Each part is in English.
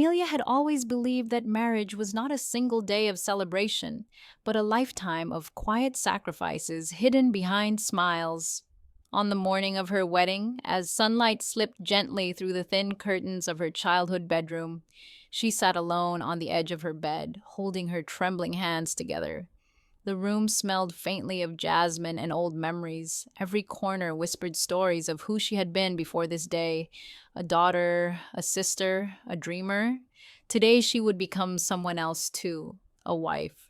Amelia had always believed that marriage was not a single day of celebration, but a lifetime of quiet sacrifices hidden behind smiles. On the morning of her wedding, as sunlight slipped gently through the thin curtains of her childhood bedroom, she sat alone on the edge of her bed, holding her trembling hands together. The room smelled faintly of jasmine and old memories. Every corner whispered stories of who she had been before this day: a daughter, a sister, a dreamer. Today she would become someone else too, a wife.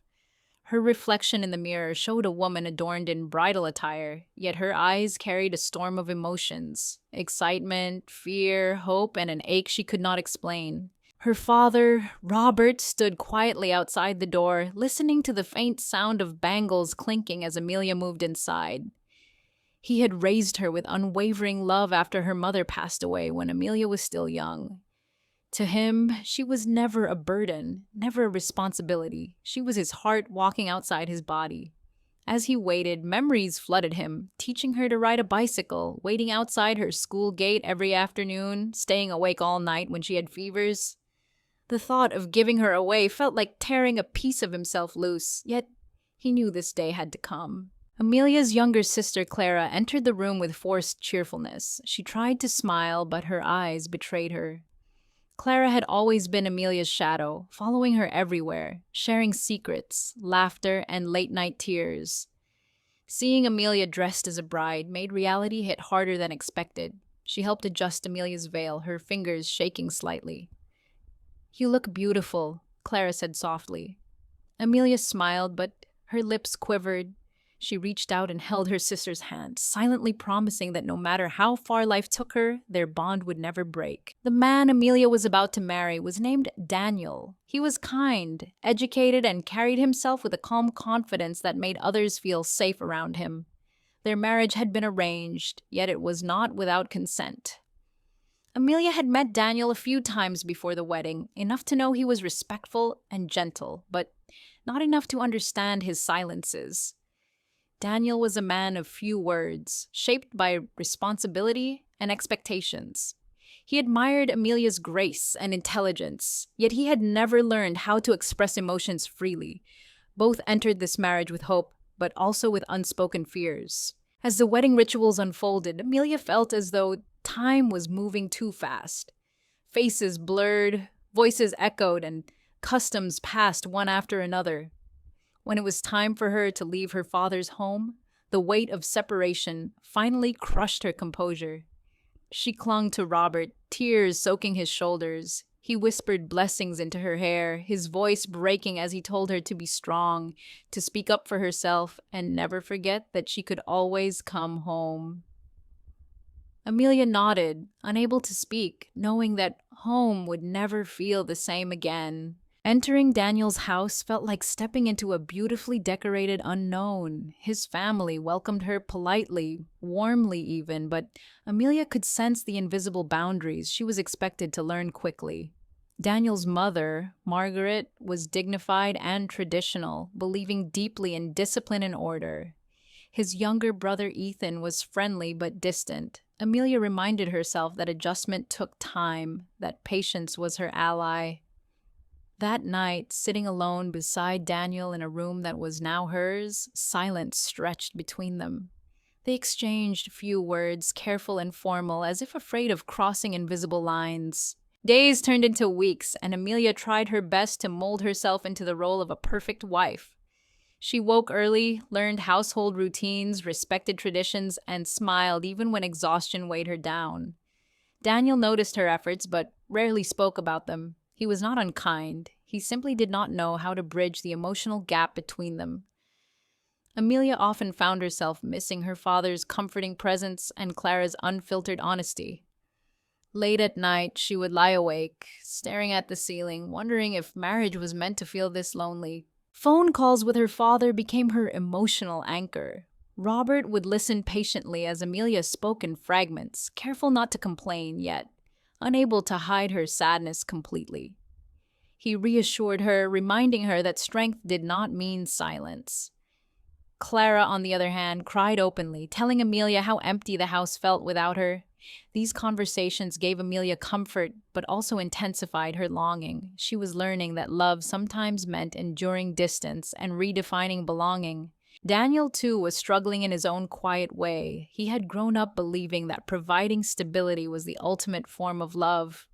Her reflection in the mirror showed a woman adorned in bridal attire, yet her eyes carried a storm of emotions: excitement, fear, hope, and an ache she could not explain. Her father, Robert, stood quietly outside the door, listening to the faint sound of bangles clinking as Amelia moved inside. He had raised her with unwavering love after her mother passed away when Amelia was still young. To him, she was never a burden, never a responsibility. She was his heart walking outside his body. As he waited, memories flooded him, teaching her to ride a bicycle, waiting outside her school gate every afternoon, staying awake all night when she had fevers. The thought of giving her away felt like tearing a piece of himself loose, yet he knew this day had to come. Amelia's younger sister, Clara, entered the room with forced cheerfulness. She tried to smile, but her eyes betrayed her. Clara had always been Amelia's shadow, following her everywhere, sharing secrets, laughter, and late-night tears. Seeing Amelia dressed as a bride made reality hit harder than expected. She helped adjust Amelia's veil, her fingers shaking slightly. "You look beautiful," Clara said softly. Amelia smiled, but her lips quivered. She reached out and held her sister's hand, silently promising that no matter how far life took her, their bond would never break. The man Amelia was about to marry was named Daniel. He was kind, educated, and carried himself with a calm confidence that made others feel safe around him. Their marriage had been arranged, yet it was not without consent. Amelia had met Daniel a few times before the wedding, enough to know he was respectful and gentle, but not enough to understand his silences. Daniel was a man of few words, shaped by responsibility and expectations. He admired Amelia's grace and intelligence, yet he had never learned how to express emotions freely. Both entered this marriage with hope, but also with unspoken fears. As the wedding rituals unfolded, Amelia felt as though time was moving too fast. Faces blurred, voices echoed, and customs passed one after another. When it was time for her to leave her father's home, the weight of separation finally crushed her composure. She clung to Robert, tears soaking his shoulders. He whispered blessings into her hair, his voice breaking as he told her to be strong, to speak up for herself, and never forget that she could always come home. Amelia nodded, unable to speak, knowing that home would never feel the same again. Entering Daniel's house felt like stepping into a beautifully decorated unknown. His family welcomed her politely, warmly even, but Amelia could sense the invisible boundaries she was expected to learn quickly. Daniel's mother, Margaret, was dignified and traditional, believing deeply in discipline and order. His younger brother Ethan was friendly but distant. Amelia reminded herself that adjustment took time, that patience was her ally. That night, sitting alone beside Daniel in a room that was now hers, silence stretched between them. They exchanged few words, careful and formal, as if afraid of crossing invisible lines. Days turned into weeks, and Amelia tried her best to mold herself into the role of a perfect wife. She woke early, learned household routines, respected traditions, and smiled even when exhaustion weighed her down. Daniel noticed her efforts, but rarely spoke about them. He was not unkind. He simply did not know how to bridge the emotional gap between them. Amelia often found herself missing her father's comforting presence and Clara's unfiltered honesty. Late at night, she would lie awake, staring at the ceiling, wondering if marriage was meant to feel this lonely. Phone calls with her father became her emotional anchor. Robert would listen patiently as Amelia spoke in fragments, careful not to complain, yet unable to hide her sadness completely. He reassured her, reminding her that strength did not mean silence. Clara, on the other hand, cried openly, telling Amelia how empty the house felt without her. These conversations gave Amelia comfort, but also intensified her longing. She was learning that love sometimes meant enduring distance and redefining belonging. Daniel, too, was struggling in his own quiet way. He had grown up believing that providing stability was the ultimate form of love.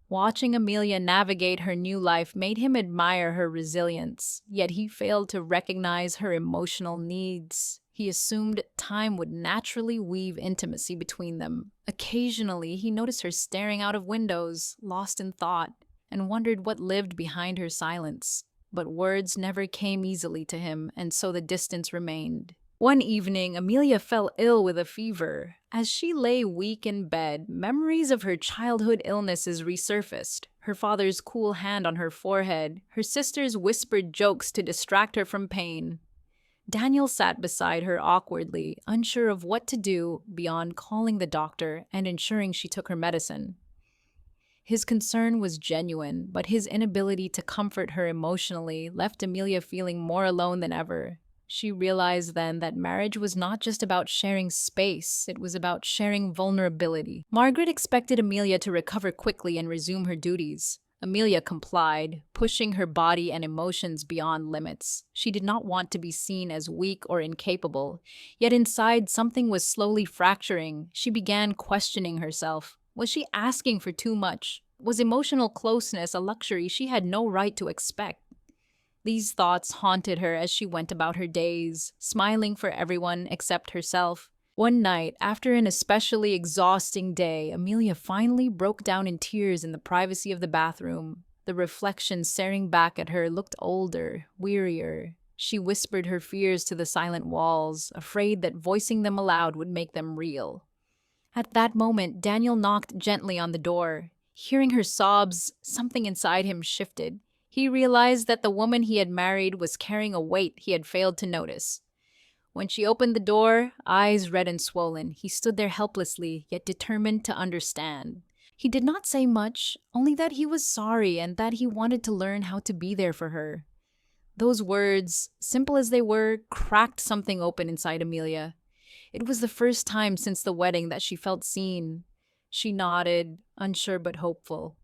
Watching Amelia navigate her new life made him admire her resilience, yet he failed to recognize her emotional needs. He assumed time would naturally weave intimacy between them. Occasionally, he noticed her staring out of windows, lost in thought, and wondered what lived behind her silence. But words never came easily to him, and so the distance remained. One evening, Amelia fell ill with a fever. As she lay weak in bed, memories of her childhood illnesses resurfaced. Her father's cool hand on her forehead, her sister's whispered jokes to distract her from pain. Daniel sat beside her awkwardly, unsure of what to do beyond calling the doctor and ensuring she took her medicine. His concern was genuine, but his inability to comfort her emotionally left Amelia feeling more alone than ever. She realized then that marriage was not just about sharing space, it was about sharing vulnerability. Margaret expected Amelia to recover quickly and resume her duties. Amelia complied, pushing her body and emotions beyond limits. She did not want to be seen as weak or incapable, yet inside something was slowly fracturing. She began questioning herself. Was she asking for too much? Was emotional closeness a luxury she had no right to expect? These thoughts haunted her as she went about her days, smiling for everyone except herself. One night, after an especially exhausting day, Amelia finally broke down in tears in the privacy of the bathroom. The reflection staring back at her looked older, wearier. She whispered her fears to the silent walls, afraid that voicing them aloud would make them real. At that moment, Daniel knocked gently on the door. Hearing her sobs, something inside him shifted. He realized that the woman he had married was carrying a weight he had failed to notice. When she opened the door, eyes red and swollen, he stood there helplessly, yet determined to understand. He did not say much, only that he was sorry and that he wanted to learn how to be there for her. Those words, simple as they were, cracked something open inside Amelia. It was the first time since the wedding that she felt seen. She nodded, unsure but hopeful.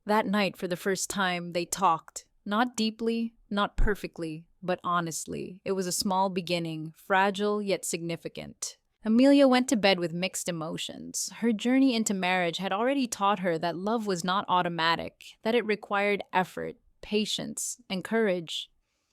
That night, for the first time, they talked. Not deeply, not perfectly, but honestly. It was a small beginning, fragile yet significant. Amelia went to bed with mixed emotions. Her journey into marriage had already taught her that love was not automatic, that it required effort, patience, and courage.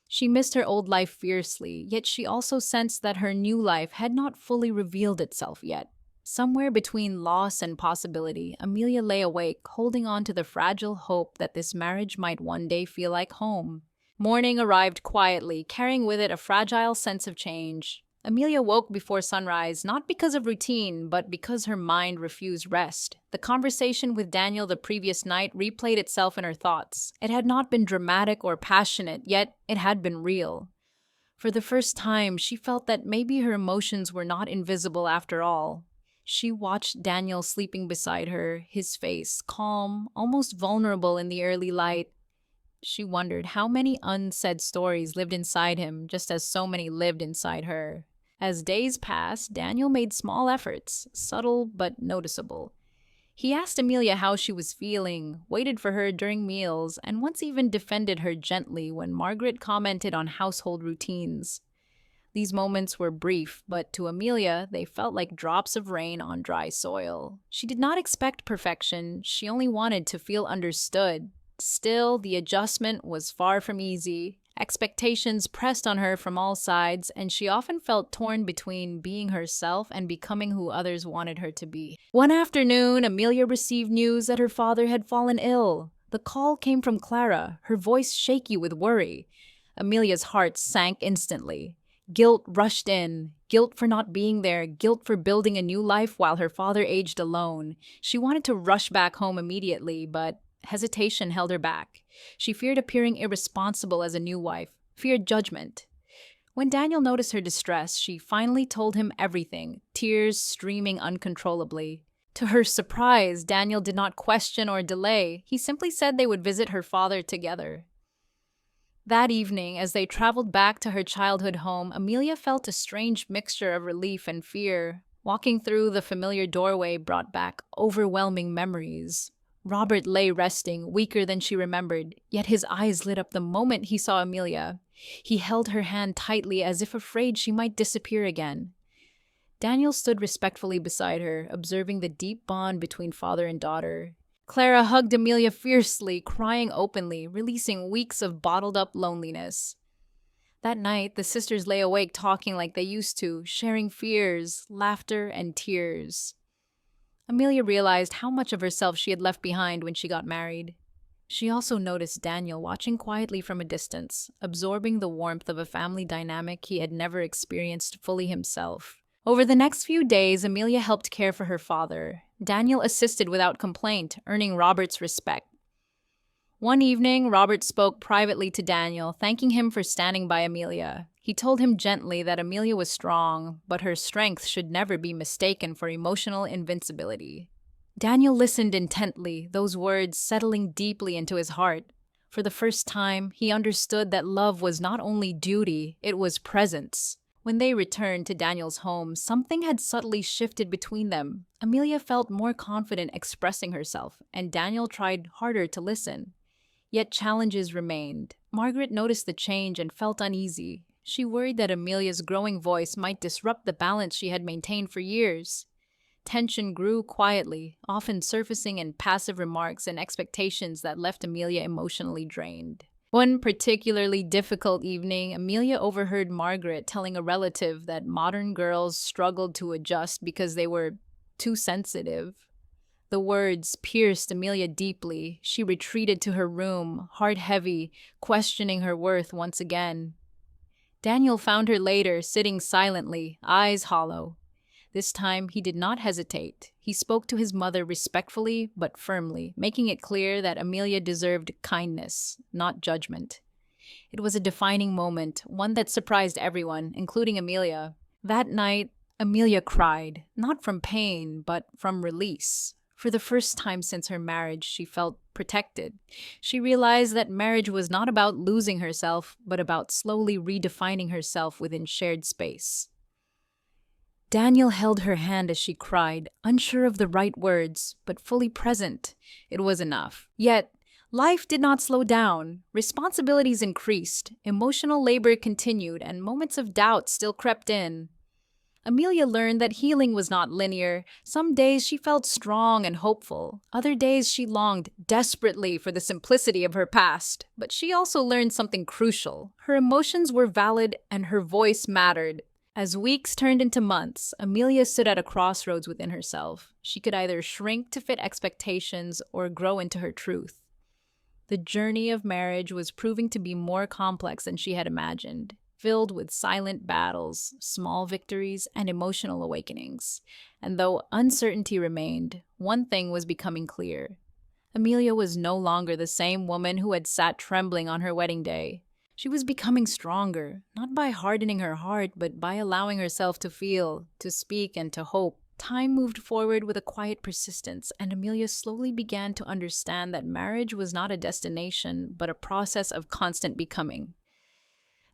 She missed her old life fiercely, yet she also sensed that her new life had not fully revealed itself yet. Somewhere between loss and possibility, Amelia lay awake, holding on to the fragile hope that this marriage might one day feel like home. Morning arrived quietly, carrying with it a fragile sense of change. Amelia woke before sunrise, not because of routine, but because her mind refused rest. The conversation with Daniel the previous night replayed itself in her thoughts. It had not been dramatic or passionate, yet it had been real. For the first time, she felt that maybe her emotions were not invisible after all. She watched Daniel sleeping beside her, his face calm, almost vulnerable in the early light. She wondered how many unsaid stories lived inside him, just as so many lived inside her. As days passed, Daniel made small efforts, subtle but noticeable. He asked Amelia how she was feeling, waited for her during meals, and once even defended her gently when Margaret commented on household routines. These moments were brief, but to Amelia, they felt like drops of rain on dry soil. She did not expect perfection, she only wanted to feel understood. Still, the adjustment was far from easy. Expectations pressed on her from all sides, and she often felt torn between being herself and becoming who others wanted her to be. One afternoon, Amelia received news that her father had fallen ill. The call came from Clara, her voice shaky with worry. Amelia's heart sank instantly. Guilt rushed in. Guilt for not being there, guilt for building a new life while her father aged alone. She wanted to rush back home immediately, but hesitation held her back. She feared appearing irresponsible as a new wife, feared judgment. When Daniel noticed her distress, she finally told him everything, tears streaming uncontrollably. To her surprise, Daniel did not question or delay. He simply said they would visit her father together. That evening, as they traveled back to her childhood home, Amelia felt a strange mixture of relief and fear. Walking through the familiar doorway brought back overwhelming memories. Robert lay resting, weaker than she remembered, yet his eyes lit up the moment he saw Amelia. He held her hand tightly as if afraid she might disappear again. Daniel stood respectfully beside her, observing the deep bond between father and daughter. Clara hugged Amelia fiercely, crying openly, releasing weeks of bottled up loneliness. That night, the sisters lay awake talking like they used to, sharing fears, laughter, and tears. Amelia realized how much of herself she had left behind when she got married. She also noticed Daniel watching quietly from a distance, absorbing the warmth of a family dynamic he had never experienced fully himself. Over the next few days, Amelia helped care for her father. Daniel assisted without complaint, earning Robert's respect. One evening, Robert spoke privately to Daniel, thanking him for standing by Amelia. He told him gently that Amelia was strong, but her strength should never be mistaken for emotional invincibility. Daniel listened intently, those words settling deeply into his heart. For the first time, he understood that love was not only duty, it was presence. When they returned to Daniel's home, something had subtly shifted between them. Amelia felt more confident expressing herself, and Daniel tried harder to listen. Yet challenges remained. Margaret noticed the change and felt uneasy. She worried that Amelia's growing voice might disrupt the balance she had maintained for years. Tension grew quietly, often surfacing in passive remarks and expectations that left Amelia emotionally drained. One particularly difficult evening, Amelia overheard Margaret telling a relative that modern girls struggled to adjust because they were too sensitive. The words pierced Amelia deeply. She retreated to her room, heart heavy, questioning her worth once again. Daniel found her later, sitting silently, eyes hollow. This time, he did not hesitate. He spoke to his mother respectfully but firmly, making it clear that Amelia deserved kindness, not judgment. It was a defining moment, one that surprised everyone, including Amelia. That night, Amelia cried, not from pain, but from release. For the first time since her marriage, she felt protected. She realized that marriage was not about losing herself, but about slowly redefining herself within shared space. Daniel held her hand as she cried, unsure of the right words, but fully present. It was enough. Yet, life did not slow down. Responsibilities increased, emotional labor continued, and moments of doubt still crept in. Amelia learned that healing was not linear. Some days she felt strong and hopeful. Other days she longed desperately for the simplicity of her past. But she also learned something crucial. Her emotions were valid and her voice mattered. As weeks turned into months, Amelia stood at a crossroads within herself. She could either shrink to fit expectations or grow into her truth. The journey of marriage was proving to be more complex than she had imagined, filled with silent battles, small victories, and emotional awakenings. And though uncertainty remained, one thing was becoming clear. Amelia was no longer the same woman who had sat trembling on her wedding day. She was becoming stronger, not by hardening her heart, but by allowing herself to feel, to speak, and to hope. Time moved forward with a quiet persistence, and Amelia slowly began to understand that marriage was not a destination, but a process of constant becoming.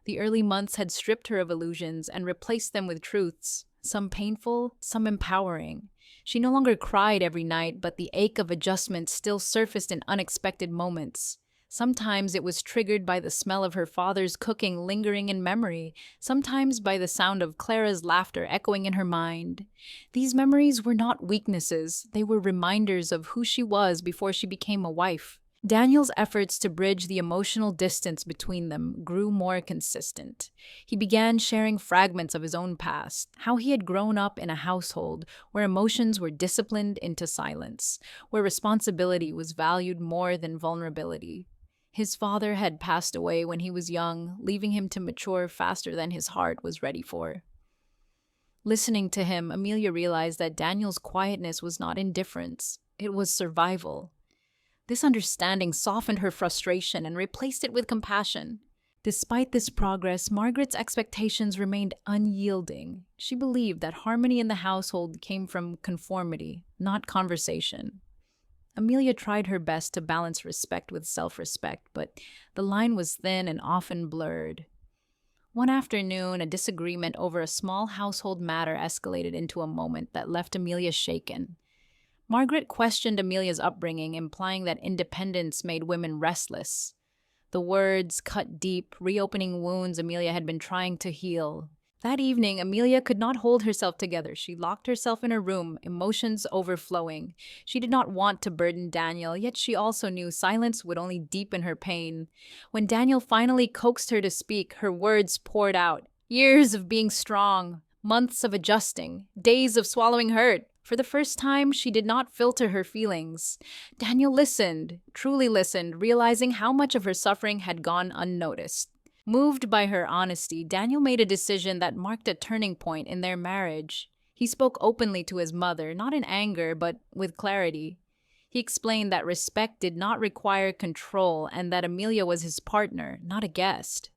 The early months had stripped her of illusions and replaced them with truths, some painful, some empowering. She no longer cried every night, but the ache of adjustment still surfaced in unexpected moments. Sometimes it was triggered by the smell of her father's cooking lingering in memory, sometimes by the sound of Clara's laughter echoing in her mind. These memories were not weaknesses, they were reminders of who she was before she became a wife. Daniel's efforts to bridge the emotional distance between them grew more consistent. He began sharing fragments of his own past, how he had grown up in a household where emotions were disciplined into silence, where responsibility was valued more than vulnerability. His father had passed away when he was young, leaving him to mature faster than his heart was ready for. Listening to him, Amelia realized that Daniel's quietness was not indifference, it was survival. This understanding softened her frustration and replaced it with compassion. Despite this progress, Margaret's expectations remained unyielding. She believed that harmony in the household came from conformity, not conversation. Amelia tried her best to balance respect with self respect, but the line was thin and often blurred. One afternoon, a disagreement over a small household matter escalated into a moment that left Amelia shaken. Margaret questioned Amelia's upbringing, implying that independence made women restless. The words cut deep, reopening wounds Amelia had been trying to heal. That evening, Amelia could not hold herself together. She locked herself in her room, emotions overflowing. She did not want to burden Daniel, yet she also knew silence would only deepen her pain. When Daniel finally coaxed her to speak, her words poured out. Years of being strong, months of adjusting, days of swallowing hurt. For the first time, she did not filter her feelings. Daniel listened, truly listened, realizing how much of her suffering had gone unnoticed. Moved by her honesty, Daniel made a decision that marked a turning point in their marriage. He spoke openly to his mother, not in anger, but with clarity. He explained that respect did not require control and that Amelia was his partner, not a guest.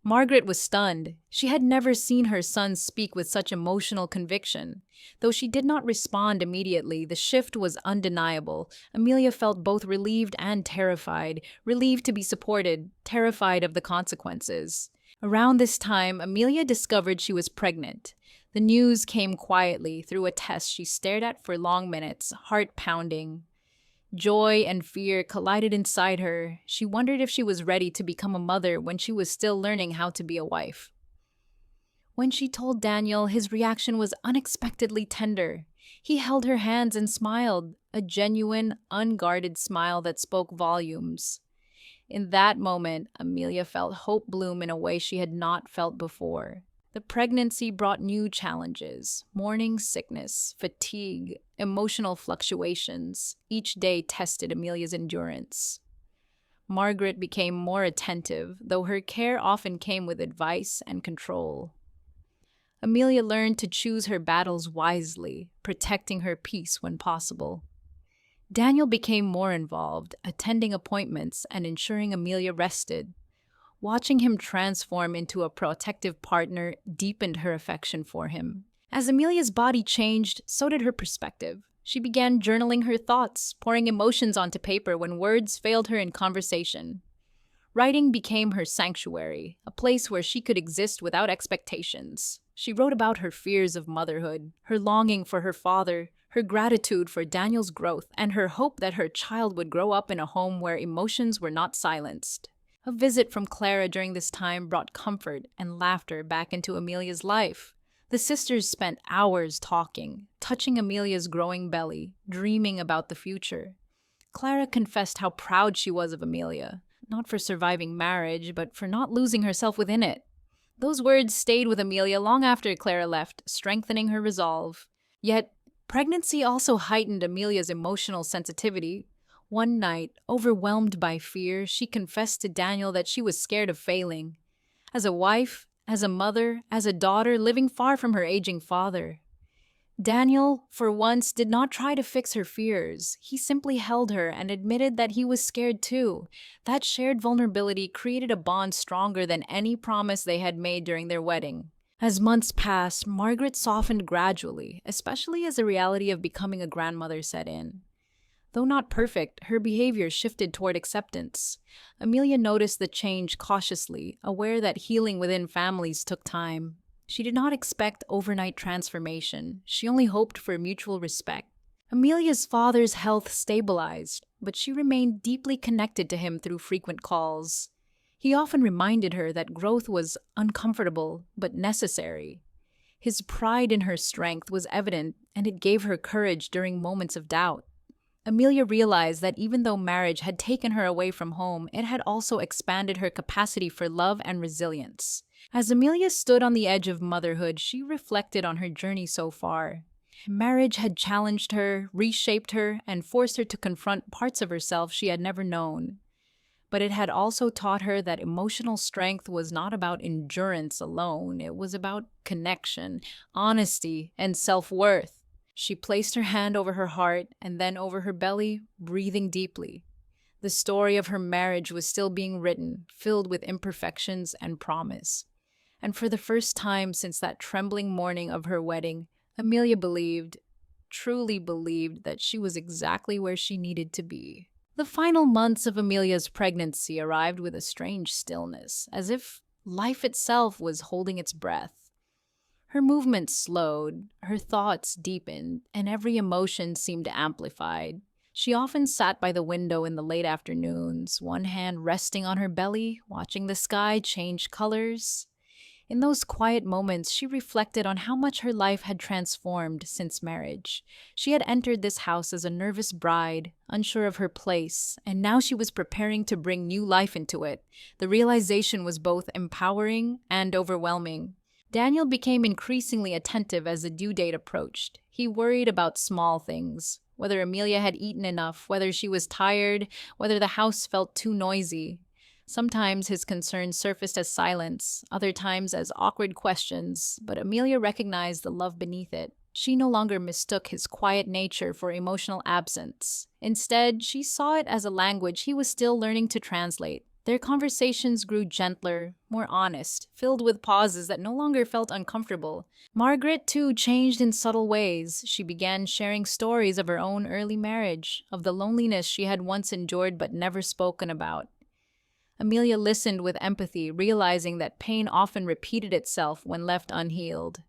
Margaret was stunned. She had never seen her son speak with such emotional conviction. Though she did not respond immediately, the shift was undeniable. Amelia felt both relieved and terrified, relieved to be supported, terrified of the consequences. Around this time, Amelia discovered she was pregnant. The news came quietly through a test she stared at for long minutes, heart pounding. Joy and fear collided inside her. She wondered if she was ready to become a mother when she was still learning how to be a wife. When she told Daniel, his reaction was unexpectedly tender. He held her hands and smiled, a genuine, unguarded smile that spoke volumes. In that moment, Amelia felt hope bloom in a way she had not felt before. The pregnancy brought new challenges: morning sickness, fatigue, emotional fluctuations. Each day tested Amelia's endurance. Margaret became more attentive, though her care often came with advice and control. Amelia learned to choose her battles wisely, protecting her peace when possible. Daniel became more involved, attending appointments and ensuring Amelia rested. Watching him transform into a protective partner deepened her affection for him. As Amelia's body changed, so did her perspective. She began journaling her thoughts, pouring emotions onto paper when words failed her in conversation. Writing became her sanctuary, a place where she could exist without expectations. She wrote about her fears of motherhood, her longing for her father, her gratitude for Daniel's growth, and her hope that her child would grow up in a home where emotions were not silenced. A visit from Clara during this time brought comfort and laughter back into Amelia's life. The sisters spent hours talking, touching Amelia's growing belly, dreaming about the future. Clara confessed how proud she was of Amelia, not for surviving marriage, but for not losing herself within it. Those words stayed with Amelia long after Clara left, strengthening her resolve. Yet, pregnancy also heightened Amelia's emotional sensitivity. One night, overwhelmed by fear, she confessed to Daniel that she was scared of failing. As a wife, as a mother, as a daughter living far from her aging father. Daniel, for once, did not try to fix her fears. He simply held her and admitted that he was scared too. That shared vulnerability created a bond stronger than any promise they had made during their wedding. As months passed, Margaret softened gradually, especially as the reality of becoming a grandmother set in. Though not perfect, her behavior shifted toward acceptance. Amelia noticed the change cautiously, aware that healing within families took time. She did not expect overnight transformation. She only hoped for mutual respect. Amelia's father's health stabilized, but she remained deeply connected to him through frequent calls. He often reminded her that growth was uncomfortable but necessary. His pride in her strength was evident, and it gave her courage during moments of doubt. Amelia realized that even though marriage had taken her away from home, it had also expanded her capacity for love and resilience. As Amelia stood on the edge of motherhood, she reflected on her journey so far. Marriage had challenged her, reshaped her, and forced her to confront parts of herself she had never known. But it had also taught her that emotional strength was not about endurance alone. It was about connection, honesty, and self-worth. She placed her hand over her heart and then over her belly, breathing deeply. The story of her marriage was still being written, filled with imperfections and promise. And for the first time since that trembling morning of her wedding, Amelia believed, truly believed that she was exactly where she needed to be. The final months of Amelia's pregnancy arrived with a strange stillness, as if life itself was holding its breath. Her movements slowed, her thoughts deepened, and every emotion seemed amplified. She often sat by the window in the late afternoons, one hand resting on her belly, watching the sky change colors. In those quiet moments, she reflected on how much her life had transformed since marriage. She had entered this house as a nervous bride, unsure of her place, and now she was preparing to bring new life into it. The realization was both empowering and overwhelming. Daniel became increasingly attentive as the due date approached. He worried about small things, whether Amelia had eaten enough, whether she was tired, whether the house felt too noisy. Sometimes his concerns surfaced as silence, other times as awkward questions, but Amelia recognized the love beneath it. She no longer mistook his quiet nature for emotional absence. Instead, she saw it as a language he was still learning to translate. Their conversations grew gentler, more honest, filled with pauses that no longer felt uncomfortable. Margaret, too, changed in subtle ways. She began sharing stories of her own early marriage, of the loneliness she had once endured but never spoken about. Amelia listened with empathy, realizing that pain often repeated itself when left unhealed.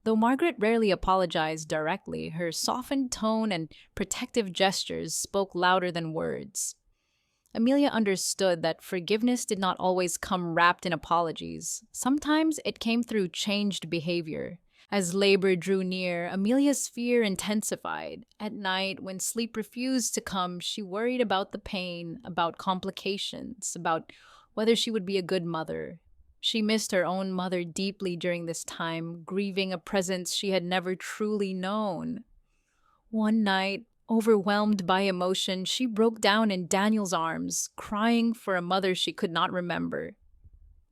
Though Margaret rarely apologized directly, her softened tone and protective gestures spoke louder than words. Amelia understood that forgiveness did not always come wrapped in apologies. Sometimes it came through changed behavior. As labor drew near, Amelia's fear intensified. At night, when sleep refused to come, she worried about the pain, about complications, about whether she would be a good mother. She missed her own mother deeply during this time, grieving a presence she had never truly known. One night, overwhelmed by emotion, she broke down in Daniel's arms, crying for a mother she could not remember.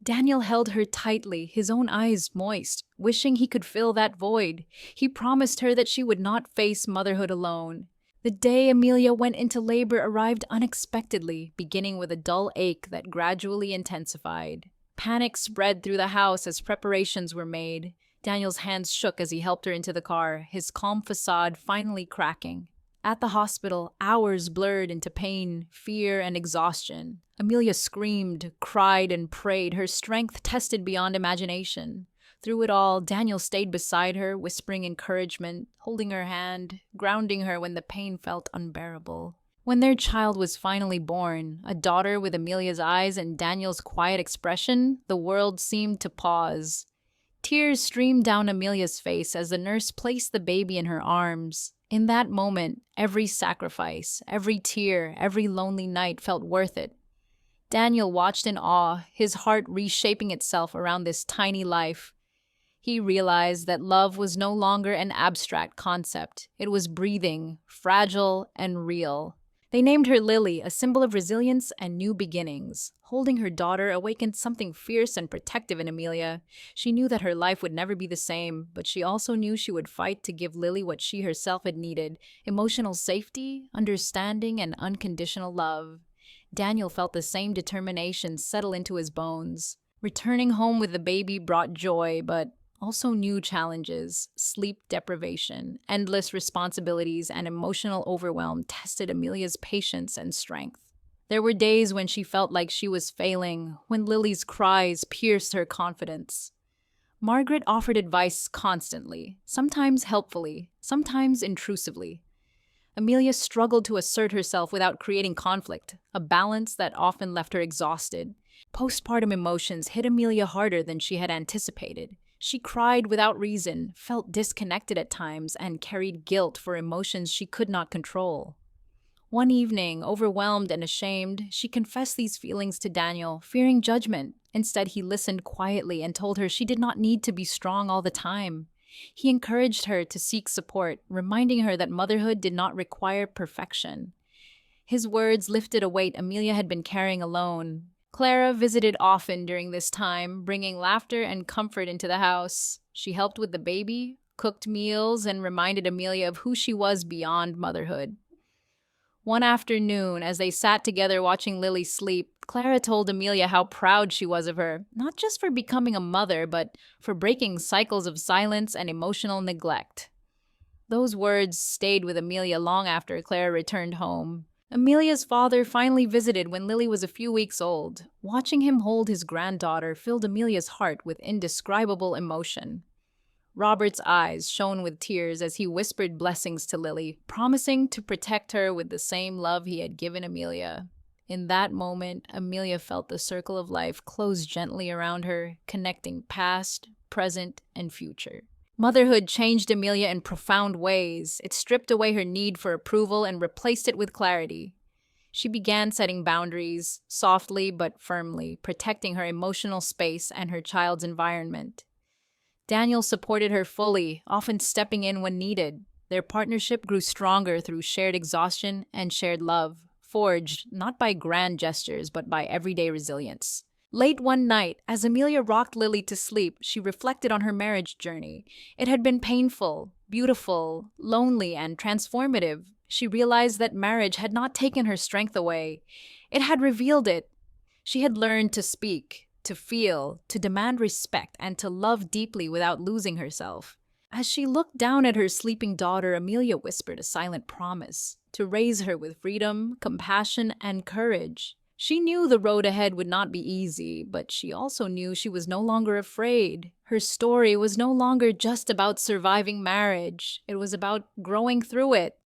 Daniel held her tightly, his own eyes moist, wishing he could fill that void. He promised her that she would not face motherhood alone. The day Amelia went into labor arrived unexpectedly, beginning with a dull ache that gradually intensified. Panic spread through the house as preparations were made. Daniel's hands shook as he helped her into the car, his calm facade finally cracking. At the hospital, hours blurred into pain, fear, and exhaustion. Amelia screamed, cried, and prayed, her strength tested beyond imagination. Through it all, Daniel stayed beside her, whispering encouragement, holding her hand, grounding her when the pain felt unbearable. When their child was finally born, a daughter with Amelia's eyes and Daniel's quiet expression, the world seemed to pause. Tears streamed down Amelia's face as the nurse placed the baby in her arms. In that moment, every sacrifice, every tear, every lonely night felt worth it. Daniel watched in awe, his heart reshaping itself around this tiny life. He realized that love was no longer an abstract concept. It was breathing, fragile, and real. They named her Lily, a symbol of resilience and new beginnings. Holding her daughter awakened something fierce and protective in Amelia. She knew that her life would never be the same, but she also knew she would fight to give Lily what she herself had needed: emotional safety, understanding, and unconditional love. Daniel felt the same determination settle into his bones. Returning home with the baby brought joy, but also new challenges. Sleep deprivation, endless responsibilities, and emotional overwhelm tested Amelia's patience and strength. There were days when she felt like she was failing, when Lily's cries pierced her confidence. Margaret offered advice constantly, sometimes helpfully, sometimes intrusively. Amelia struggled to assert herself without creating conflict, a balance that often left her exhausted. Postpartum emotions hit Amelia harder than she had anticipated. She cried without reason, felt disconnected at times, and carried guilt for emotions she could not control. One evening, overwhelmed and ashamed, she confessed these feelings to Daniel, fearing judgment. Instead, he listened quietly and told her she did not need to be strong all the time. He encouraged her to seek support, reminding her that motherhood did not require perfection. His words lifted a weight Amelia had been carrying alone. Clara visited often during this time, bringing laughter and comfort into the house. She helped with the baby, cooked meals, and reminded Amelia of who she was beyond motherhood. One afternoon, as they sat together watching Lily sleep, Clara told Amelia how proud she was of her, not just for becoming a mother, but for breaking cycles of silence and emotional neglect. Those words stayed with Amelia long after Clara returned home. Amelia's father finally visited when Lily was a few weeks old. Watching him hold his granddaughter filled Amelia's heart with indescribable emotion. Robert's eyes shone with tears as he whispered blessings to Lily, promising to protect her with the same love he had given Amelia. In that moment, Amelia felt the circle of life close gently around her, connecting past, present, and future. Motherhood changed Amelia in profound ways. It stripped away her need for approval and replaced it with clarity. She began setting boundaries, softly but firmly, protecting her emotional space and her child's environment. Daniel supported her fully, often stepping in when needed. Their partnership grew stronger through shared exhaustion and shared love, forged not by grand gestures but by everyday resilience. Late one night, as Amelia rocked Lily to sleep, she reflected on her marriage journey. It had been painful, beautiful, lonely, and transformative. She realized that marriage had not taken her strength away. It had revealed it. She had learned to speak, to feel, to demand respect, and to love deeply without losing herself. As she looked down at her sleeping daughter, Amelia whispered a silent promise to raise her with freedom, compassion, and courage. She knew the road ahead would not be easy, but she also knew she was no longer afraid. Her story was no longer just about surviving marriage. It was about growing through it.